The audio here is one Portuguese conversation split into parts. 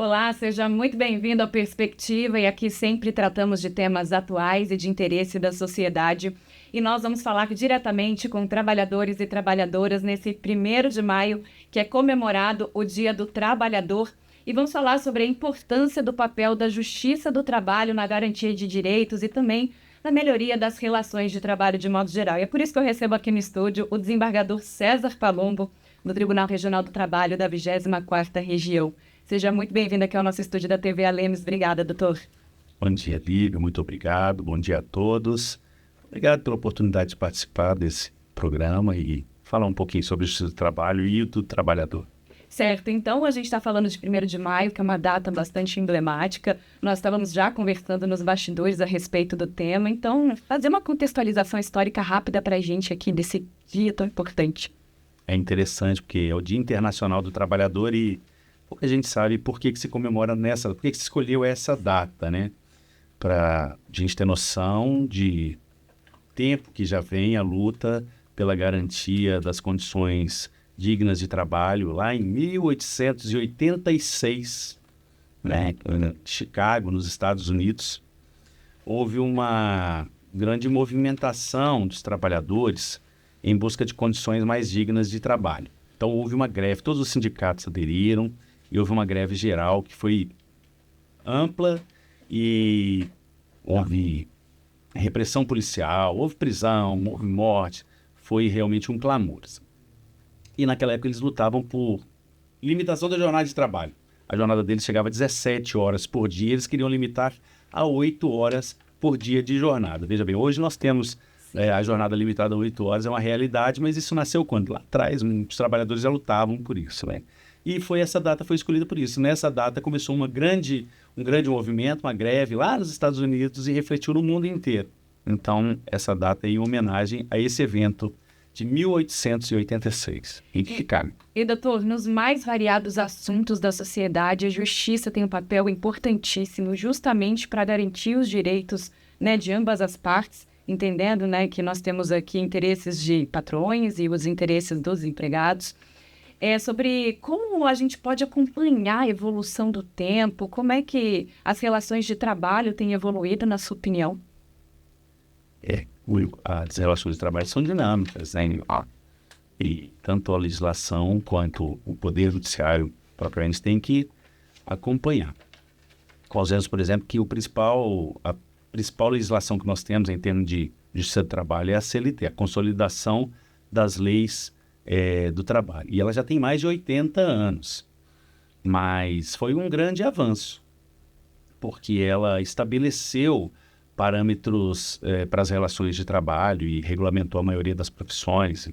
Olá, seja muito bem-vindo ao Perspectiva e aqui sempre tratamos de temas atuais e de interesse da sociedade. E nós vamos falar diretamente com trabalhadores e trabalhadoras nesse 1º de maio, que é comemorado o Dia do Trabalhador. E vamos falar sobre a importância do papel da Justiça do Trabalho na garantia de direitos e também na melhoria das relações de trabalho de modo geral. E é por isso que eu recebo aqui no estúdio o desembargador César Palumbo, do Tribunal Regional do Trabalho da 24ª Região. Seja muito bem-vindo aqui ao nosso estúdio da TV Alemes. Obrigada, doutor. Bom dia, Lívia. Muito obrigado. Bom dia a todos. Obrigado pela oportunidade de participar desse programa e falar um pouquinho sobre o Justiça do Trabalho e do trabalhador. Certo, então a gente está falando de 1º de maio, que é uma data bastante emblemática. Nós estávamos já conversando nos bastidores a respeito do tema, então fazer uma contextualização histórica rápida para a gente aqui desse dia tão importante. É interessante porque é o Dia Internacional do Trabalhador e pouca gente sabe por que se comemora por que se escolheu essa data, né? Para a gente ter noção de tempo que já vem a luta pela garantia das condições dignas de trabalho, lá em 1886, né, em Chicago, nos Estados Unidos, houve uma grande movimentação dos trabalhadores em busca de condições mais dignas de trabalho. Então houve uma greve, todos os sindicatos aderiram e houve uma greve geral que foi ampla e houve repressão policial, houve prisão, houve morte, foi realmente um clamor. E naquela época eles lutavam por limitação da jornada de trabalho. A jornada deles chegava a 17 horas por dia, eles queriam limitar a 8 horas por dia de jornada. Veja bem, hoje nós temos a jornada limitada a 8 horas, é uma realidade, mas isso nasceu quando? Lá atrás, muitos trabalhadores já lutavam por isso, né? E essa data foi escolhida por isso. Nessa data começou um grande movimento, uma greve lá nos Estados Unidos e refletiu no mundo inteiro. Então, essa data é em homenagem a esse evento de 1886, em Chicago. E, doutor, nos mais variados assuntos da sociedade, a justiça tem um papel importantíssimo justamente para garantir os direitos, né, de ambas as partes, entendendo, né, que nós temos aqui interesses de patrões e os interesses dos empregados. Sobre como a gente pode acompanhar a evolução do tempo, como é que as relações de trabalho têm evoluído, na sua opinião? As relações de trabalho são dinâmicas, né? E tanto a legislação quanto o Poder Judiciário propriamente tem que acompanhar. Consideramos, por exemplo, que a principal legislação que nós temos em termos de justiça do trabalho é a CLT, a consolidação das leis do trabalho. E ela já tem mais de 80 anos, mas foi um grande avanço, porque ela estabeleceu parâmetros para as relações de trabalho e regulamentou a maioria das profissões,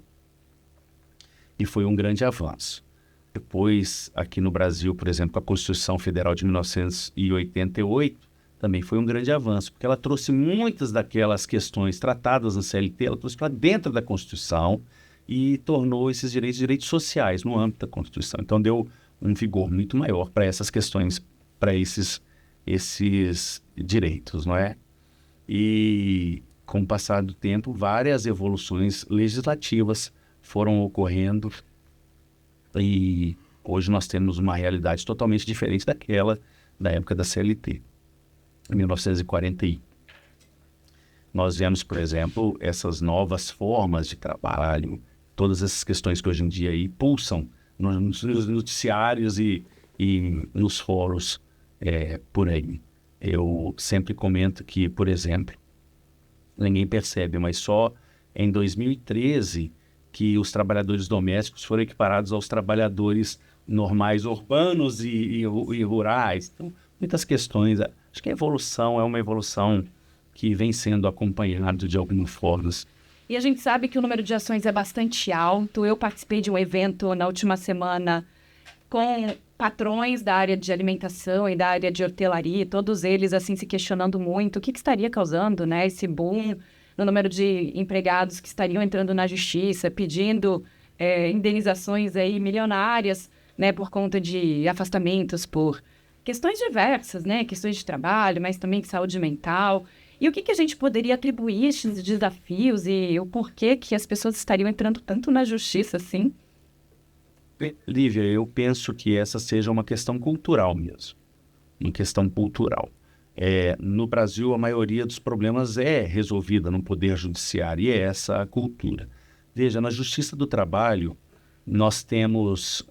e foi um grande avanço. Depois, aqui no Brasil, por exemplo, a Constituição Federal de 1988 também foi um grande avanço, porque ela trouxe muitas daquelas questões tratadas na CLT, ela trouxe para dentro da Constituição e tornou esses direitos sociais no âmbito da Constituição. Então, deu um vigor muito maior para essas questões, para esses direitos, não é? E, com o passar do tempo, várias evoluções legislativas foram ocorrendo e hoje nós temos uma realidade totalmente diferente daquela da época da CLT, em 1941. Nós vemos, por exemplo, essas novas formas de trabalho, todas essas questões que hoje em dia aí pulsam nos noticiários e nos fóruns por aí. Eu sempre comento que, por exemplo, ninguém percebe, mas só em 2013 que os trabalhadores domésticos foram equiparados aos trabalhadores normais urbanos e rurais. Então, muitas questões. Acho que a evolução é uma evolução que vem sendo acompanhada de algumas formas. E a gente sabe que o número de ações é bastante alto. Eu participei de um evento na última semana com patrões da área de alimentação e da área de hotelaria, todos eles assim se questionando muito o que estaria causando, né, esse boom no número de empregados que estariam entrando na justiça, pedindo indenizações aí milionárias, né, por conta de afastamentos por questões diversas, né, questões de trabalho, mas também de saúde mental. E o que a gente poderia atribuir a esses desafios e o porquê que as pessoas estariam entrando tanto na justiça assim? Lívia, eu penso que essa seja uma questão cultural mesmo, uma questão cultural. No Brasil, a maioria dos problemas é resolvida no Poder Judiciário, e é essa a cultura. Veja, na Justiça do Trabalho, nós temos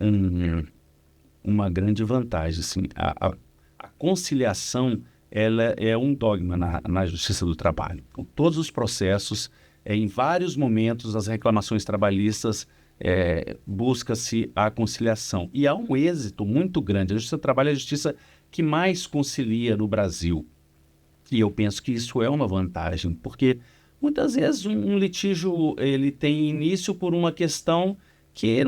uma grande vantagem. Assim, a conciliação ela é um dogma na Justiça do Trabalho. Com todos os processos, em vários momentos, as reclamações trabalhistas busca-se a conciliação. E há um êxito muito grande. A Justiça do Trabalho é a justiça que mais concilia no Brasil. E eu penso que isso é uma vantagem, porque muitas vezes um litígio ele tem início por uma questão que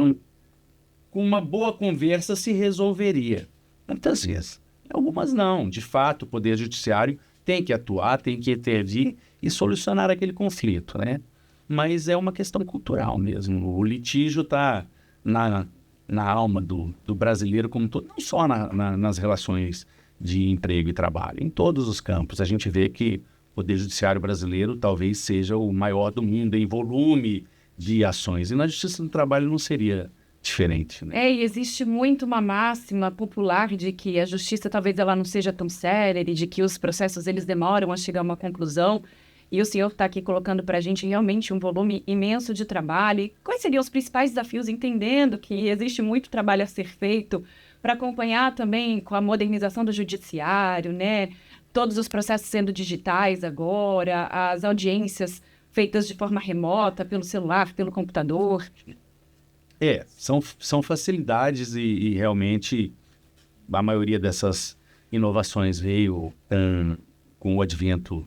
com uma boa conversa se resolveria. Muitas vezes. Algumas não. De fato, o Poder Judiciário tem que atuar, tem que intervir e solucionar aquele conflito, né? Mas é uma questão cultural mesmo. O litígio está na alma do brasileiro como todo, não só nas relações de emprego e trabalho, em todos os campos. A gente vê que o Poder Judiciário brasileiro talvez seja o maior do mundo em volume de ações. E na Justiça do Trabalho não seria diferente, né? E existe muito uma máxima popular de que a justiça talvez ela não seja tão célere, de que os processos eles demoram a chegar a uma conclusão. E o senhor está aqui colocando para a gente realmente um volume imenso de trabalho. E quais seriam os principais desafios, entendendo que existe muito trabalho a ser feito para acompanhar também com a modernização do judiciário, né? Todos os processos sendo digitais agora, as audiências feitas de forma remota, pelo celular, pelo computador. São facilidades e realmente a maioria dessas inovações veio com o advento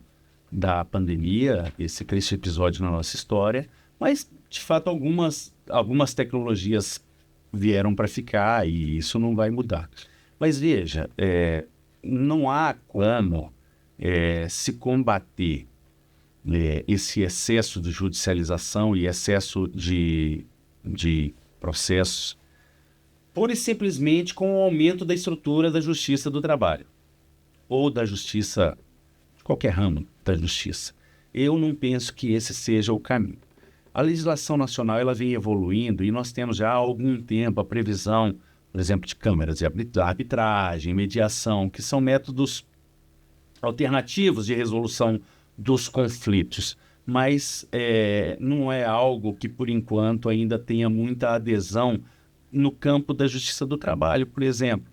da pandemia, esse triste episódio na nossa história, mas, de fato, algumas tecnologias vieram para ficar e isso não vai mudar. Mas, veja, não há como se combater esse excesso de judicialização e excesso de processos pura e simplesmente com o aumento da estrutura da Justiça do Trabalho ou da Justiça, qualquer ramo da Justiça. Eu não penso que esse seja o caminho. A legislação nacional ela vem evoluindo e nós temos já há algum tempo a previsão, por exemplo, de câmaras de arbitragem, mediação, que são métodos alternativos de resolução dos conflitos. Mas não é algo que, por enquanto, ainda tenha muita adesão no campo da Justiça do Trabalho, por exemplo.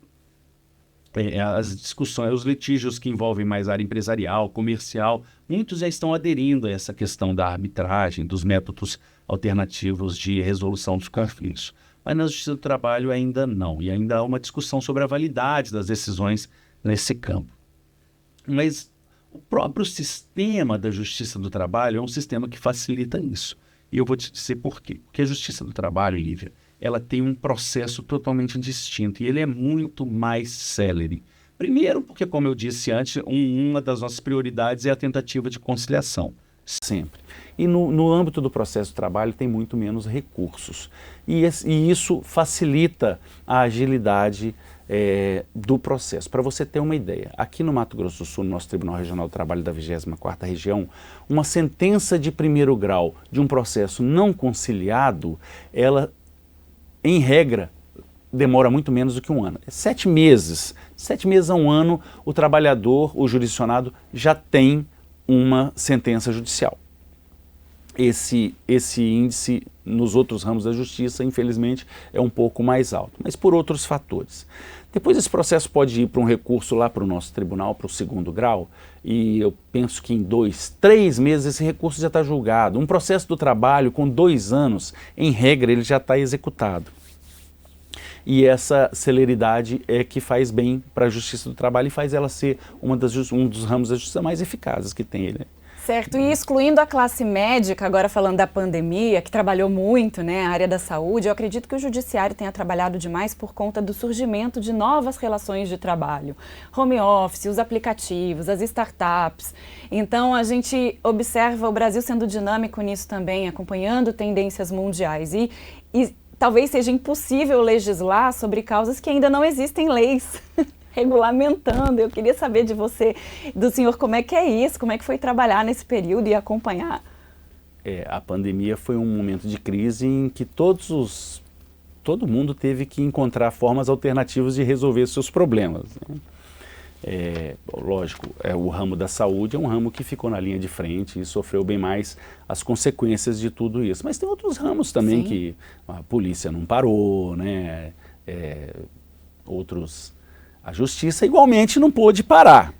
As discussões, os litígios que envolvem mais área empresarial, comercial, muitos já estão aderindo a essa questão da arbitragem, dos métodos alternativos de resolução dos conflitos. Mas na Justiça do Trabalho ainda não, e ainda há uma discussão sobre a validade das decisões nesse campo. Mas o próprio sistema da Justiça do Trabalho é um sistema que facilita isso. E eu vou te dizer por quê. Porque a Justiça do Trabalho, Lívia, ela tem um processo totalmente distinto e ele é muito mais célere. Primeiro porque, como eu disse antes, uma das nossas prioridades é a tentativa de conciliação. Sempre. E no âmbito do processo de trabalho tem muito menos recursos. E isso facilita a agilidade do processo. Para você ter uma ideia, aqui no Mato Grosso do Sul, no nosso Tribunal Regional do Trabalho da 24ª Região, uma sentença de primeiro grau de um processo não conciliado, ela, em regra, demora muito menos do que um ano. 7 meses. 7 meses a um ano, o trabalhador, o jurisdicionado, já tem uma sentença judicial. Esse índice nos outros ramos da justiça, infelizmente, é um pouco mais alto, mas por outros fatores. Depois esse processo pode ir para um recurso lá para o nosso tribunal, para o 2º grau, e eu penso que em 2, 3 meses esse recurso já está julgado. Um processo do trabalho com 2 anos, em regra, ele já está executado. E essa celeridade é que faz bem para a Justiça do Trabalho e faz ela ser um dos ramos da justiça mais eficazes que tem ele. Certo, e excluindo a classe médica, agora falando da pandemia, que trabalhou muito, né, a área da saúde, eu acredito que o judiciário tenha trabalhado demais por conta do surgimento de novas relações de trabalho. Home office, os aplicativos, as startups. Então, a gente observa o Brasil sendo dinâmico nisso também, acompanhando tendências mundiais. E talvez seja impossível legislar sobre causas que ainda não existem leis regulamentando. Eu queria saber de você, do senhor, como é que é isso, como é que foi trabalhar nesse período e acompanhar? A pandemia foi um momento de crise em que todos todo mundo teve que encontrar formas alternativas de resolver seus problemas, né? Lógico, o ramo da saúde é um ramo que ficou na linha de frente e sofreu bem mais as consequências de tudo isso. Mas tem outros ramos também que a polícia não parou, né? A justiça igualmente não pôde parar.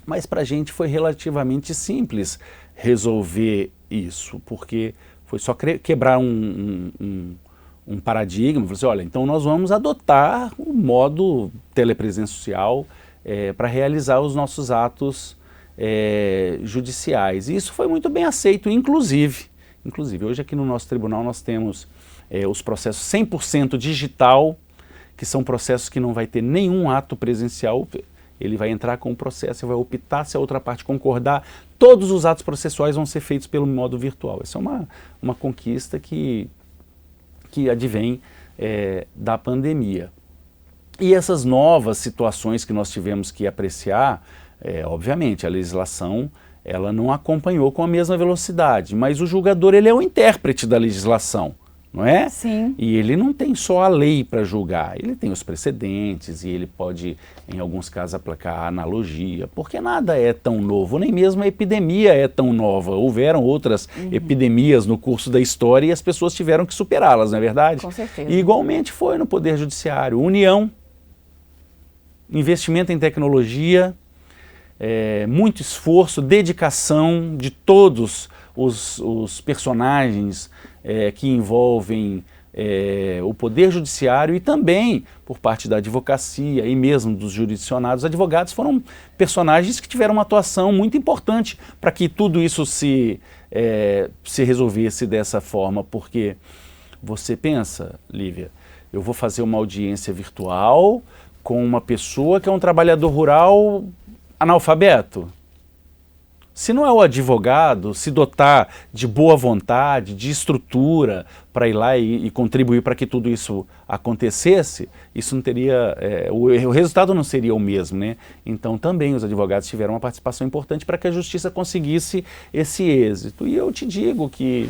Mas para a gente foi relativamente simples resolver isso, porque foi só quebrar um paradigma. Falei assim, olha, então nós vamos adotar o modo telepresencial para realizar os nossos atos judiciais. E isso foi muito bem aceito, inclusive hoje aqui no nosso tribunal nós temos os processos 100% digital, que são processos que não vai ter nenhum ato presencial. Ele vai entrar com o processo e vai optar se a outra parte concordar. Todos os atos processuais vão ser feitos pelo modo virtual. Essa é uma conquista que advém da pandemia. E essas novas situações que nós tivemos que apreciar, obviamente, a legislação ela não acompanhou com a mesma velocidade, mas o julgador ele é o intérprete da legislação, não é? Sim. E ele não tem só a lei para julgar, ele tem os precedentes e ele pode, em alguns casos, aplicar a analogia, porque nada é tão novo, nem mesmo a epidemia é tão nova. Houveram outras epidemias no curso da história e as pessoas tiveram que superá-las, não é verdade? Com certeza. E igualmente foi no Poder Judiciário. União, investimento em tecnologia, muito esforço, dedicação de todos os personagens que envolvem o Poder Judiciário e também por parte da advocacia e mesmo dos jurisdicionados. Os advogados foram personagens que tiveram uma atuação muito importante para que tudo isso se resolvesse dessa forma, porque você pensa, Lívia, eu vou fazer uma audiência virtual com uma pessoa que é um trabalhador rural analfabeto. Se não é o advogado se dotar de boa vontade, de estrutura para ir lá e contribuir para que tudo isso acontecesse, isso não teria, o resultado não seria o mesmo, né? Então também os advogados tiveram uma participação importante para que a justiça conseguisse esse êxito. E eu te digo que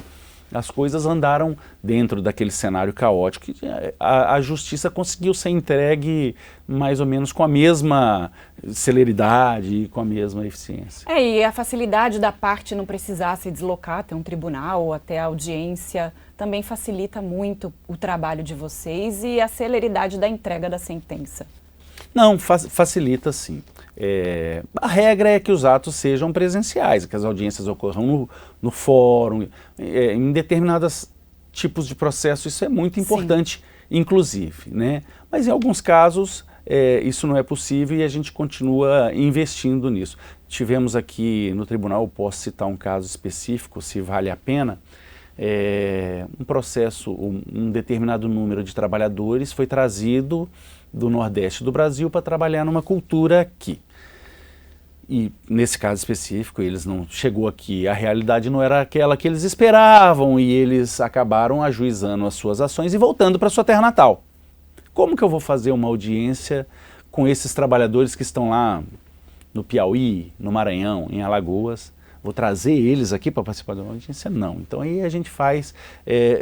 as coisas andaram dentro daquele cenário caótico e a justiça conseguiu ser entregue mais ou menos com a mesma celeridade e com a mesma eficiência. E a facilidade da parte não precisar se deslocar até um tribunal ou até a audiência também facilita muito o trabalho de vocês e a celeridade da entrega da sentença. Não, facilita sim. A regra é que os atos sejam presenciais, que as audiências ocorram no fórum, em determinados tipos de processo, isso é muito importante, sim, inclusive, né? Mas em alguns casos isso não é possível e a gente continua investindo nisso. Tivemos aqui no tribunal, eu posso citar um caso específico, se vale a pena, um processo, um determinado número de trabalhadores foi trazido do Nordeste do Brasil para trabalhar numa cultura aqui. E nesse caso específico, eles não chegou aqui, a realidade não era aquela que eles esperavam e eles acabaram ajuizando as suas ações e voltando para sua terra natal. Como que eu vou fazer uma audiência com esses trabalhadores que estão lá no Piauí, no Maranhão, em Alagoas? Vou trazer eles aqui para participar de uma audiência? Não. Então aí a gente faz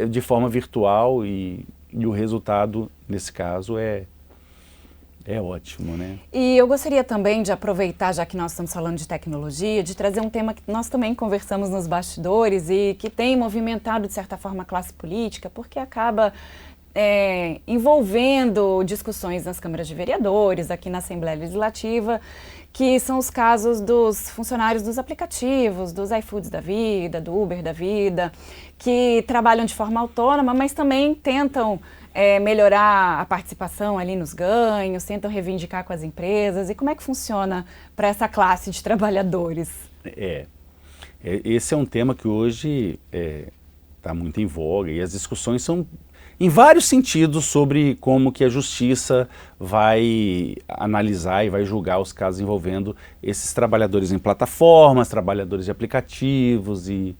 de forma virtual e o resultado, nesse caso, é ótimo, né? E eu gostaria também de aproveitar, já que nós estamos falando de tecnologia, de trazer um tema que nós também conversamos nos bastidores e que tem movimentado, de certa forma, a classe política, porque acaba envolvendo discussões nas câmaras de vereadores, aqui na Assembleia Legislativa, que são os casos dos funcionários dos aplicativos, dos iFoods da vida, do Uber da vida, que trabalham de forma autônoma, mas também tentam melhorar a participação ali nos ganhos, tentam reivindicar com as empresas. E como é que funciona para essa classe de trabalhadores? Esse é um tema que hoje está muito em voga e as discussões são em vários sentidos sobre como que a justiça vai analisar e vai julgar os casos envolvendo esses trabalhadores em plataformas, trabalhadores de aplicativos e...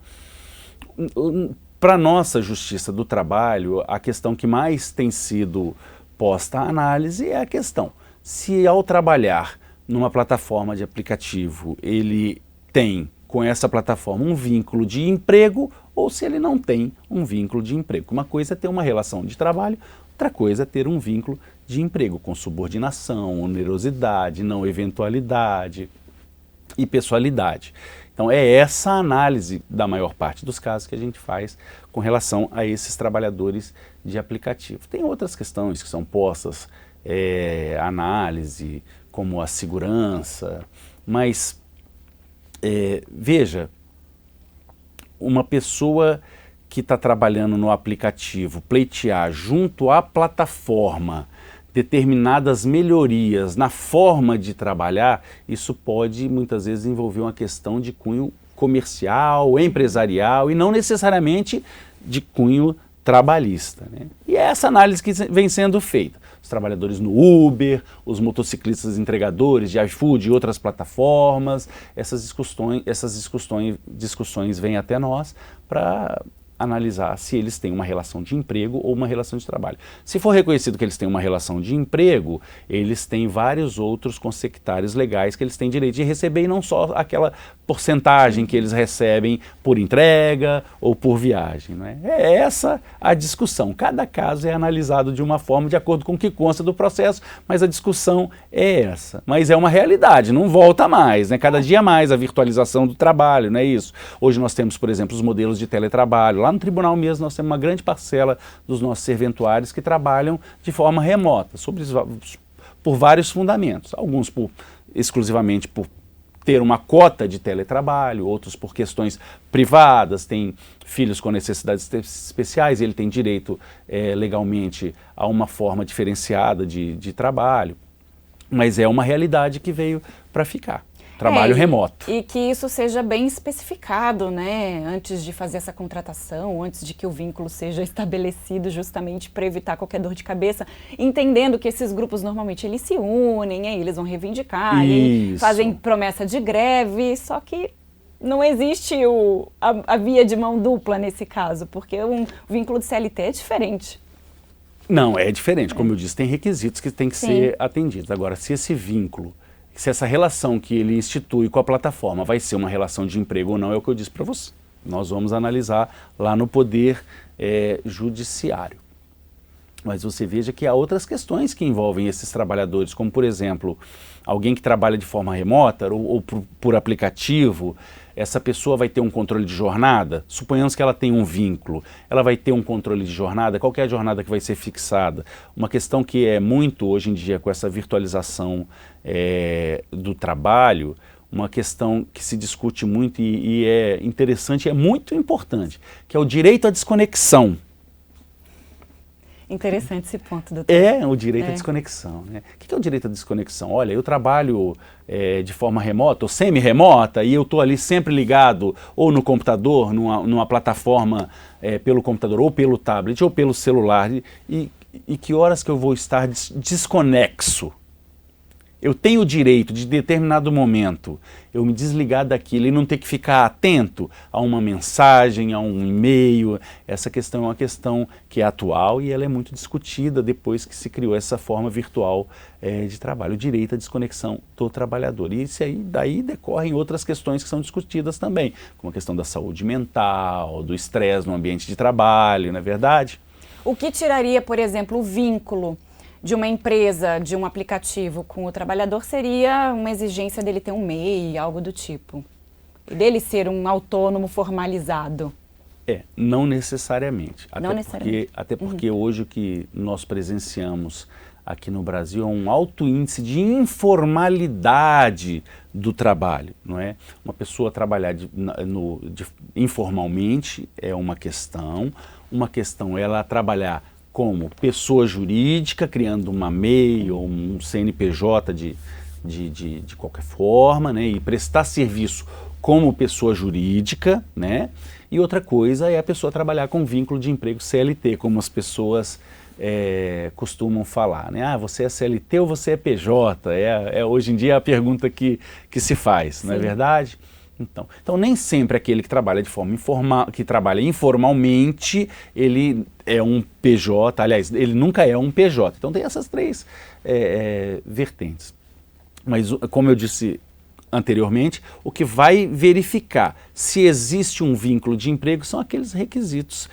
Para a nossa justiça do trabalho, a questão que mais tem sido posta à análise é a questão se ao trabalhar numa plataforma de aplicativo ele tem com essa plataforma um vínculo de emprego ou se ele não tem um vínculo de emprego. Uma coisa é ter uma relação de trabalho, outra coisa é ter um vínculo de emprego com subordinação, onerosidade, não eventualidade e pessoalidade. Então é essa análise da maior parte dos casos que a gente faz com relação a esses trabalhadores de aplicativo. Tem outras questões que são postas, análise, como a segurança, mas veja, uma pessoa que está trabalhando no aplicativo pleitear junto à plataforma determinadas melhorias na forma de trabalhar, isso pode muitas vezes envolver uma questão de cunho comercial, empresarial e não necessariamente de cunho trabalhista, né? E é essa análise que vem sendo feita. Os trabalhadores no Uber, os motociclistas entregadores de iFood e outras plataformas, essas discussões vêm até nós para analisar se eles têm uma relação de emprego ou uma relação de trabalho. Se for reconhecido que eles têm uma relação de emprego, eles têm vários outros consectários legais que eles têm direito de receber e não só aquela porcentagem que eles recebem por entrega ou por viagem, não é? É essa a discussão. Cada caso é analisado de uma forma de acordo com o que consta do processo, mas a discussão é essa. Mas é uma realidade, não volta mais, né? Cada dia mais a virtualização do trabalho, não é isso? Hoje nós temos, por exemplo, os modelos de teletrabalho. Lá no tribunal mesmo nós temos uma grande parcela dos nossos serventuários que trabalham de forma remota, por vários fundamentos. Alguns exclusivamente por ter uma cota de teletrabalho, outros por questões privadas, tem filhos com necessidades especiais, ele tem direito legalmente a uma forma diferenciada de trabalho, mas é uma realidade que veio para ficar. Trabalho remoto. E que isso seja bem especificado, né, antes de fazer essa contratação, antes de que o vínculo seja estabelecido, justamente para evitar qualquer dor de cabeça, entendendo que esses grupos normalmente eles se unem, aí eles vão reivindicar, aí fazem promessa de greve, só que não existe a via de mão dupla nesse caso, porque um vínculo de CLT é diferente. Não, é diferente, como eu disse, tem requisitos que têm que ser atendidos. Agora, se esse vínculo, se essa relação que ele institui com a plataforma vai ser uma relação de emprego ou não, é o que eu disse para você. Nós vamos analisar lá no Poder Judiciário. Mas você veja que há outras questões que envolvem esses trabalhadores, como, por exemplo, alguém que trabalha de forma remota ou por aplicativo. Essa pessoa vai ter um controle de jornada, suponhamos que ela tenha um vínculo, ela vai ter um controle de jornada, qual que é a jornada que vai ser fixada? Uma questão que é muito, hoje em dia, com essa virtualização do trabalho, uma questão que se discute muito e é interessante, é muito importante, que é o direito à desconexão. Interessante esse ponto, doutor. É o direito à desconexão, né? O que é o direito à desconexão? Olha, eu trabalho de forma remota ou semi-remota e eu estou ali sempre ligado ou no computador, numa plataforma pelo computador ou pelo tablet ou pelo celular e que horas que eu vou estar desconexo? Eu tenho o direito de determinado momento eu me desligar daquilo e não ter que ficar atento a uma mensagem, a um e-mail. Essa questão é uma questão que é atual e ela é muito discutida depois que se criou essa forma virtual de trabalho, o direito à desconexão do trabalhador. E isso aí, daí decorrem outras questões que são discutidas também, como a questão da saúde mental, do estresse no ambiente de trabalho, não é verdade? O que tiraria, por exemplo, o vínculo de uma empresa, de um aplicativo com o trabalhador seria uma exigência dele ter um MEI, algo do tipo. E dele ser um autônomo formalizado. Não necessariamente. Até Uhum. porque hoje o que nós presenciamos aqui no Brasil é um alto índice de informalidade do trabalho, não é? Uma pessoa trabalhar informalmente é uma questão é ela trabalhar como pessoa jurídica, criando uma MEI ou um CNPJ de qualquer forma, né? E prestar serviço como pessoa jurídica, né? E outra coisa é a pessoa trabalhar com vínculo de emprego CLT, como as pessoas costumam falar, né? Ah, você é CLT ou você é PJ? Hoje em dia é a pergunta que se faz, Sim. Não é verdade? Então nem sempre aquele que trabalha de forma que trabalha informalmente, ele é um PJ, aliás, ele nunca é um PJ. Então tem essas três vertentes. Mas como eu disse anteriormente, o que vai verificar se existe um vínculo de emprego são aqueles requisitos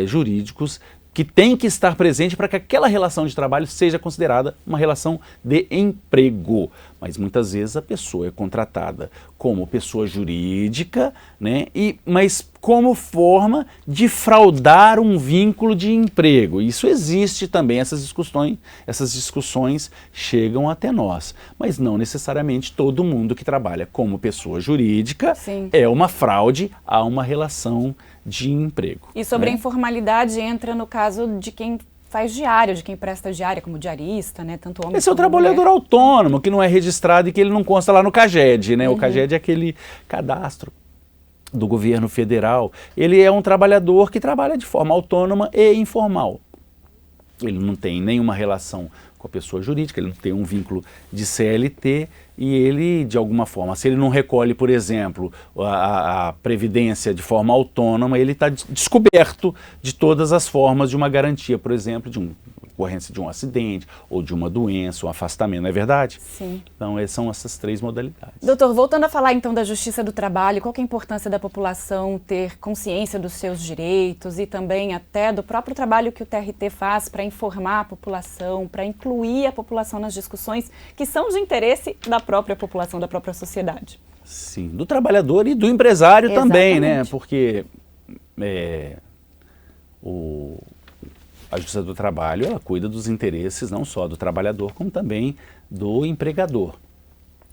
jurídicos que tem que estar presente para que aquela relação de trabalho seja considerada uma relação de emprego. Mas muitas vezes a pessoa é contratada como pessoa jurídica, né, mas como forma de fraudar um vínculo de emprego. Isso existe também, essas discussões chegam até nós. Mas não necessariamente todo mundo que trabalha como pessoa jurídica é uma fraude a uma relação de emprego. E sobre a informalidade entra no caso de quem faz diário, de quem presta diária, como diarista, né? Tanto homem Esse é o como trabalhador mulher. autônomo, que não é registrado e que ele não consta lá no CAGED, né? O CAGED é aquele cadastro do governo federal. Ele é um trabalhador que trabalha de forma autônoma e informal. Ele não tem nenhuma relação com a pessoa jurídica, ele não tem um vínculo de CLT e ele, de alguma forma, se ele não recolhe, por exemplo, a previdência de forma autônoma, ele está descoberto de todas as formas de uma garantia, por exemplo, de uma ocorrência de um acidente ou de uma doença, um afastamento, não é verdade? Sim. Então, são essas 3 modalidades. Doutor, voltando a falar então da Justiça do Trabalho, qual que é a importância da população ter consciência dos seus direitos e também até do próprio trabalho que o TRT faz para informar a população, para incluir a população nas discussões que são de interesse da própria população, da própria sociedade? Sim, do trabalhador e do empresário também, né? Porque a Justiça do Trabalho, ela cuida dos interesses não só do trabalhador, como também do empregador.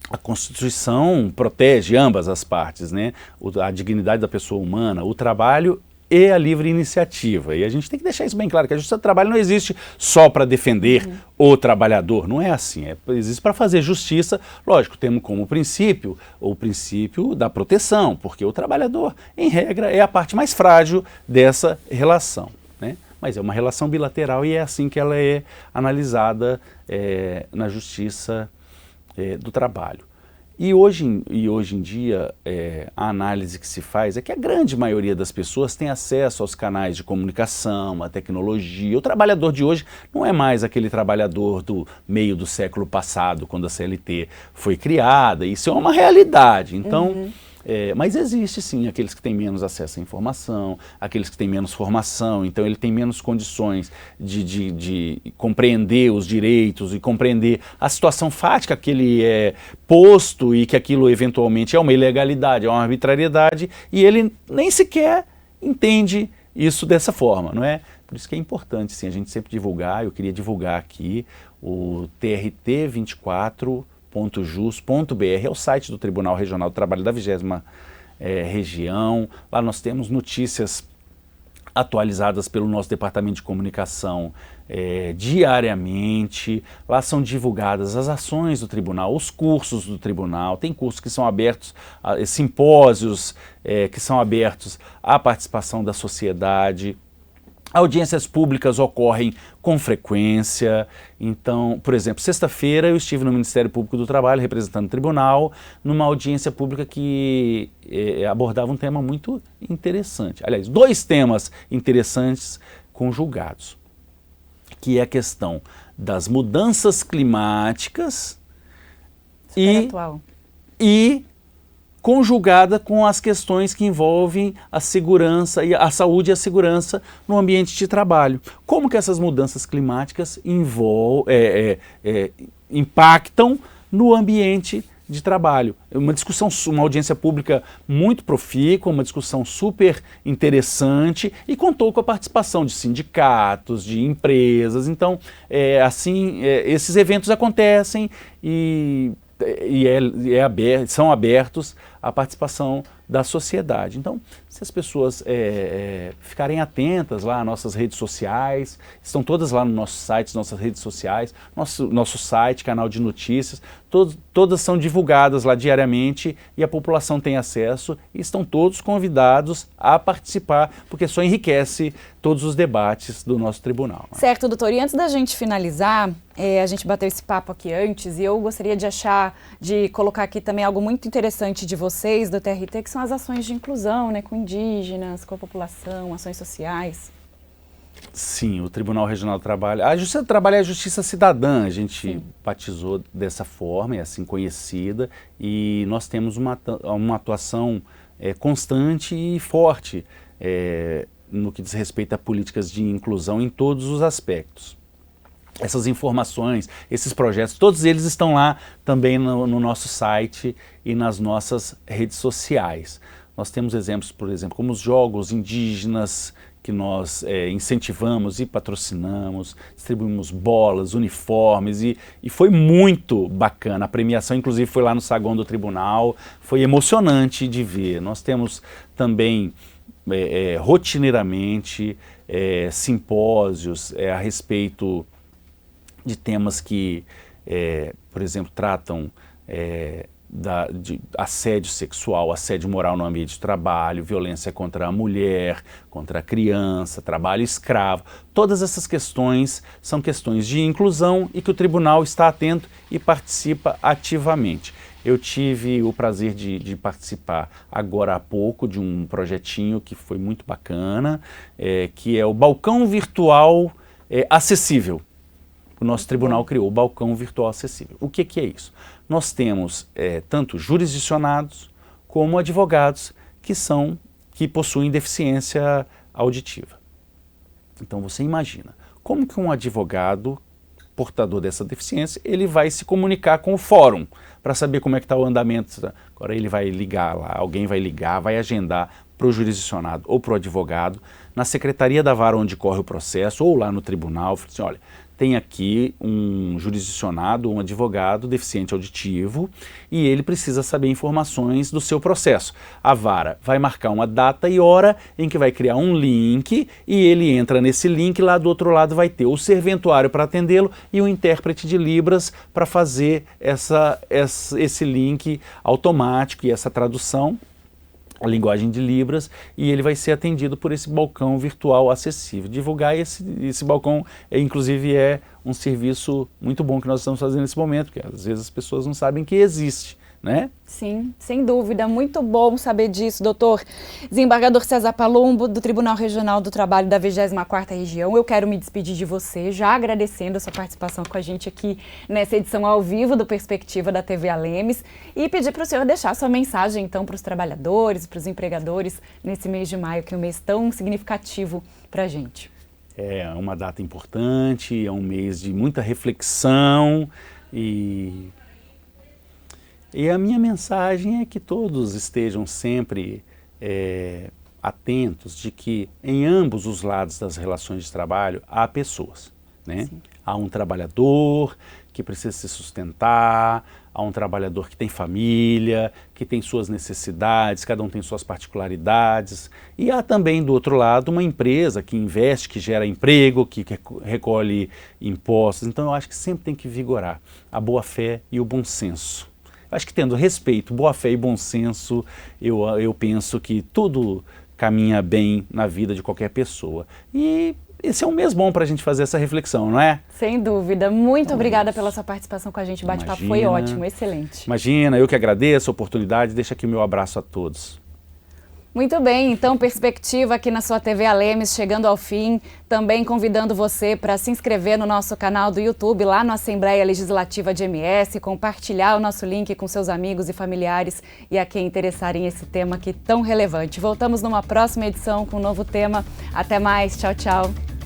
A Constituição protege ambas as partes, né? A dignidade da pessoa humana, o trabalho e a livre iniciativa. E a gente tem que deixar isso bem claro, que a Justiça do Trabalho não existe só para defender o trabalhador, não é assim, existe para fazer justiça, lógico, temos como princípio o princípio da proteção, porque o trabalhador, em regra, é a parte mais frágil dessa relação, né? Mas é uma relação bilateral e é assim que ela é analisada na Justiça do Trabalho. E hoje em dia, a análise que se faz é que a grande maioria das pessoas tem acesso aos canais de comunicação, à tecnologia. O trabalhador de hoje não é mais aquele trabalhador do meio do século passado, quando a CLT foi criada. Isso é uma realidade. Então, mas existe sim aqueles que têm menos acesso à informação, aqueles que têm menos formação, então ele tem menos condições de compreender os direitos e compreender a situação fática que ele é posto e que aquilo eventualmente é uma ilegalidade, é uma arbitrariedade e ele nem sequer entende isso dessa forma, não é? Por isso que é importante sim, a gente sempre divulgar, eu queria divulgar aqui o TRT24.jus.br, é o site do Tribunal Regional do Trabalho da 20ª região. Lá nós temos notícias atualizadas pelo nosso Departamento de Comunicação diariamente. Lá são divulgadas as ações do Tribunal, os cursos do Tribunal. Tem cursos que são abertos, simpósios que são abertos à participação da sociedade. Audiências públicas ocorrem com frequência, então, por exemplo, sexta-feira eu estive no Ministério Público do Trabalho, representando o tribunal, numa audiência pública que abordava um tema muito interessante. Aliás, 2 temas interessantes conjugados, que é a questão das mudanças climáticas e conjugada com as questões que envolvem a segurança e a saúde e a segurança no ambiente de trabalho. Como que essas mudanças climáticas impactam no ambiente de trabalho? Uma discussão, uma audiência pública muito profícua, uma discussão super interessante e contou com a participação de sindicatos, de empresas. Então, esses eventos acontecem e são abertos à participação da sociedade. Então, se as pessoas ficarem atentas lá às nossas redes sociais, estão todas lá no nosso site, nossas redes sociais, nosso site, canal de notícias, todas são divulgadas lá diariamente e a população tem acesso e estão todos convidados a participar, porque só enriquece todos os debates do nosso tribunal. Certo, doutor. E antes da gente finalizar, a gente bateu esse papo aqui antes e eu gostaria de colocar aqui também algo muito interessante de vocês, do TRT, que são as ações de inclusão, né, com indígenas, com a população, ações sociais. Sim, o Tribunal Regional do Trabalho. A Justiça do Trabalho é a Justiça Cidadã, a gente batizou dessa forma, é assim conhecida, e nós temos uma atuação constante e forte no que diz respeito a políticas de inclusão em todos os aspectos. Essas informações, esses projetos, todos eles estão lá também no nosso site e nas nossas redes sociais. Nós temos exemplos, por exemplo, como os jogos indígenas, que nós incentivamos e patrocinamos, distribuímos bolas, uniformes e foi muito bacana. A premiação, inclusive, foi lá no saguão do tribunal, foi emocionante de ver. Nós temos também rotineiramente simpósios a respeito de temas que, por exemplo, tratam de assédio sexual, assédio moral no ambiente de trabalho, violência contra a mulher, contra a criança, trabalho escravo. Todas essas questões são questões de inclusão e que o tribunal está atento e participa ativamente. Eu tive o prazer de participar agora há pouco de um projetinho que foi muito bacana, que é o Balcão Virtual Acessível. O nosso tribunal criou o Balcão Virtual Acessível. O que é isso? Nós temos tanto jurisdicionados como advogados que possuem deficiência auditiva. Então você imagina, como que um advogado portador dessa deficiência, ele vai se comunicar com o fórum para saber como é que está o andamento. Agora ele vai ligar lá, alguém vai ligar, vai agendar para o jurisdicionado ou para o advogado, na secretaria da vara onde corre o processo ou lá no tribunal, fala assim, olha, tem aqui um jurisdicionado, um advogado deficiente auditivo e ele precisa saber informações do seu processo. A vara vai marcar uma data e hora em que vai criar um link e ele entra nesse link, lá do outro lado vai ter o serventuário para atendê-lo e o intérprete de Libras para fazer esse link automático e essa tradução, a linguagem de Libras, e ele vai ser atendido por esse balcão virtual acessível. Divulgar esse balcão, inclusive, é um serviço muito bom que nós estamos fazendo nesse momento, porque às vezes as pessoas não sabem que existe, né? Sim, sem dúvida. Muito bom saber disso, doutor. Desembargador César Palumbo, do Tribunal Regional do Trabalho da 24ª Região. Eu quero me despedir de você, já agradecendo a sua participação com a gente aqui nessa edição ao vivo do Perspectiva da TV Alemes e pedir para o senhor deixar sua mensagem, então, para os trabalhadores, para os empregadores, nesse mês de maio, que é um mês tão significativo para a gente. É uma data importante, é um mês de muita reflexão e a minha mensagem é que todos estejam sempre atentos de que em ambos os lados das relações de trabalho há pessoas, né? Sim. Há um trabalhador que precisa se sustentar, há um trabalhador que tem família, que tem suas necessidades, cada um tem suas particularidades. E há também, do outro lado, uma empresa que investe, que gera emprego, que recolhe impostos. Então eu acho que sempre tem que vigorar a boa-fé e o bom senso. Acho que tendo respeito, boa-fé e bom senso, eu penso que tudo caminha bem na vida de qualquer pessoa. E esse é um mês bom para a gente fazer essa reflexão, não é? Sem dúvida. Muito obrigada pela sua participação com a gente. O bate-papo foi ótimo, excelente. Imagina, eu que agradeço a oportunidade. Deixa aqui o meu abraço a todos. Muito bem, então Perspectiva aqui na sua TV Alemes, chegando ao fim, também convidando você para se inscrever no nosso canal do YouTube, lá no Assembleia Legislativa de MS, compartilhar o nosso link com seus amigos e familiares e a quem interessarem esse tema aqui tão relevante. Voltamos numa próxima edição com um novo tema. Até mais, tchau, tchau.